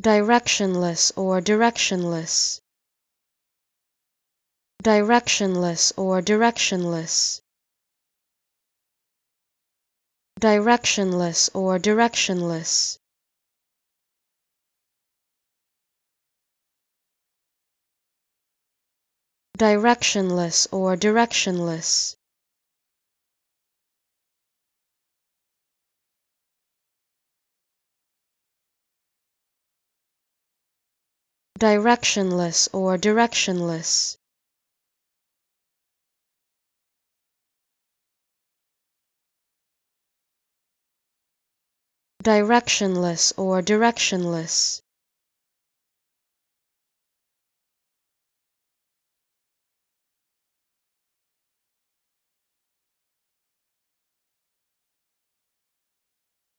directionless or directionless, directionless or directionless, directionless or directionless, directionless or directionless, directionless or directionless, directionless or directionless,